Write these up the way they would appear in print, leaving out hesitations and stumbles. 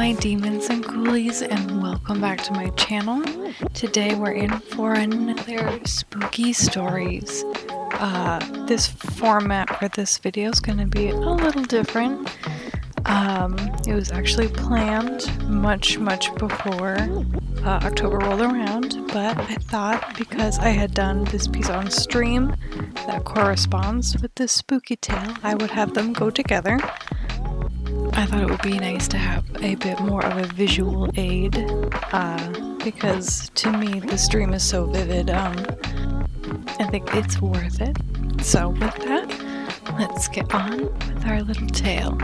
Hi demons and ghoulies, and welcome back to my channel. Today we're in for another spooky stories. This format for this video is going to be a little different. It was actually planned much before October rolled around, but I thought because I had done this piece on stream that corresponds with this spooky tale, I would have them go together. I thought it would be nice to have a bit more of a visual aid, because to me the stream is so vivid. I think it's worth it. So with that, let's get on with our little tale.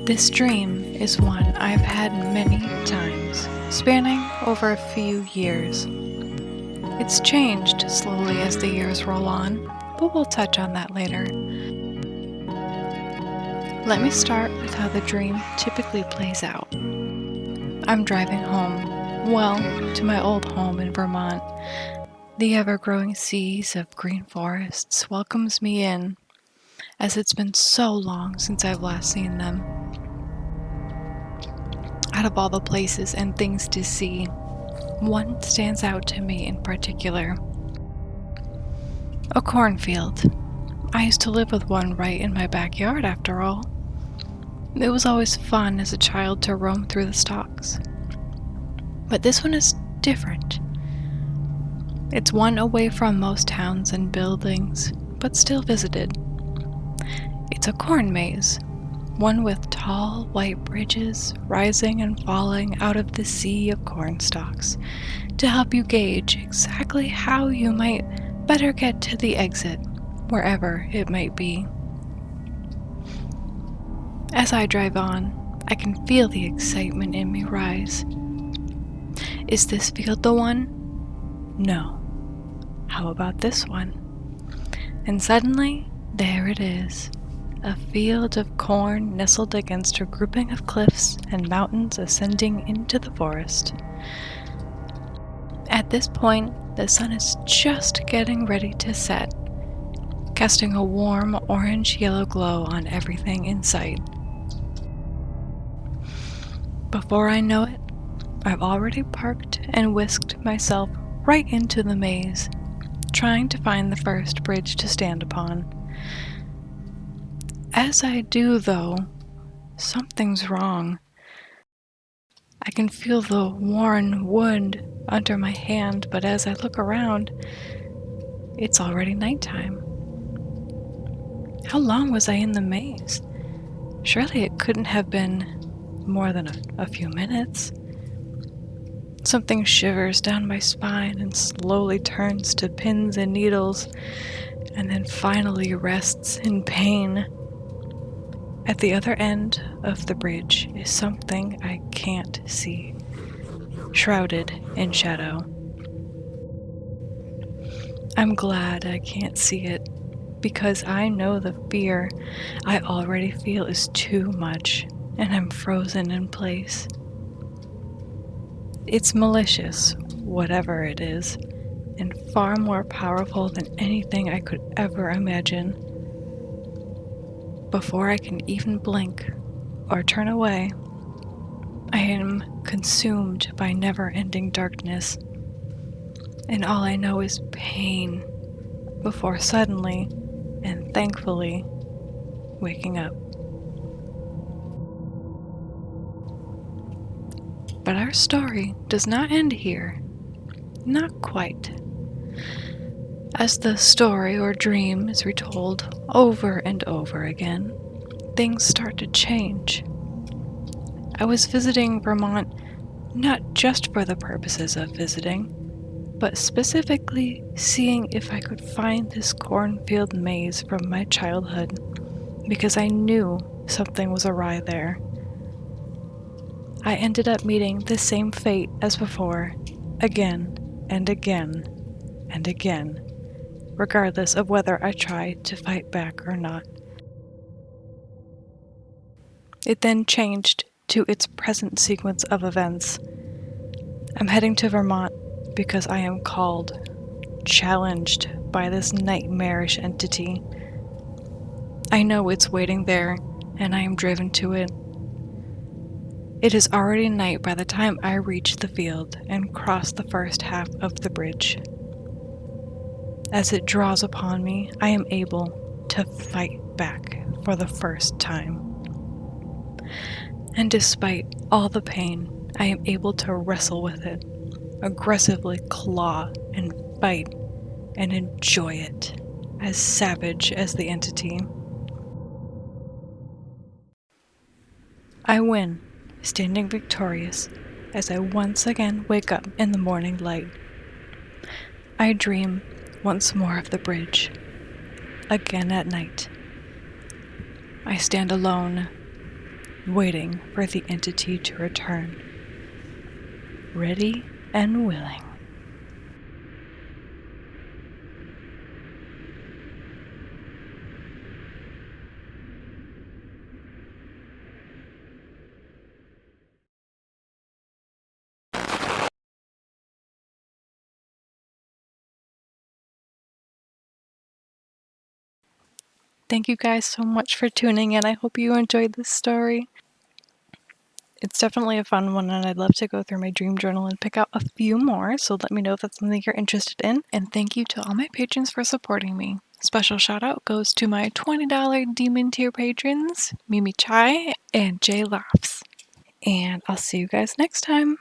This dream is one I've had many times, spanning over a few years. It's changed slowly as the years roll on, but we'll touch on that later. Let me start with how the dream typically plays out. I'm driving home, well, to my old home in Vermont. The ever-growing seas of green forests welcomes me in, as it's been so long since I've last seen them. Out of all the places and things to see, one stands out to me in particular. A cornfield. I used to live with one right in my backyard, after all. It was always fun as a child to roam through the stalks. But this one is different. It's one away from most towns and buildings, but still visited. It's a corn maze, one with tall white bridges rising and falling out of the sea of corn stalks to help you gauge exactly how you might better get to the exit, wherever it might be. As I drive on, I can feel the excitement in me rise. Is this field the one? No. How about this one? And suddenly, there it is. A field of corn nestled against a grouping of cliffs and mountains ascending into the forest. At this point, the sun is just getting ready to set, casting a warm orange-yellow glow on everything in sight. Before I know it, I've already parked and whisked myself right into the maze, trying to find the first bridge to stand upon. As I do, though, something's wrong. I can feel the worn wood under my hand, but as I look around, it's already nighttime. How long was I in the maze? Surely it couldn't have been more than a few minutes. Something shivers down my spine and slowly turns to pins and needles, and then finally rests in pain. At the other end of the bridge is something I can't see, shrouded in shadow. I'm glad I can't see it, because I know the fear I already feel is too much, and I'm frozen in place. It's malicious, whatever it is, and far more powerful than anything I could ever imagine. Before I can even blink or turn away, I am consumed by never-ending darkness, and all I know is pain, before suddenly, and thankfully, waking up. But our story does not end here. Not quite. As the story or dream is retold over and over again, things start to change. I was visiting Vermont not just for the purposes of visiting, but specifically seeing if I could find this cornfield maze from my childhood, because I knew something was awry there. I ended up meeting the same fate as before, again and again and again, regardless of whether I tried to fight back or not. It then changed to its present sequence of events. I'm heading to Vermont because I am called, challenged by this nightmarish entity. I know it's waiting there, and I am driven to it. It is already night by the time I reach the field and cross the first half of the bridge. As it draws upon me, I am able to fight back for the first time. And despite all the pain, I am able to wrestle with it, aggressively claw and fight, and enjoy it, as savage as the entity. I win, standing victorious, as I once again wake up in the morning light. I dream once more of the bridge, again at night. I stand alone, waiting for the entity to return, ready and willing. Thank you guys so much for tuning in. I hope you enjoyed this story. it's definitely a fun one, and I'd love to go through my dream journal and pick out a few more, so let me know if that's something you're interested in. And thank you to all my patrons for supporting me. Special shout out goes to my $20 Demon tier patrons, Mimi Chai and Jay Laughs. And I'll see you guys next time.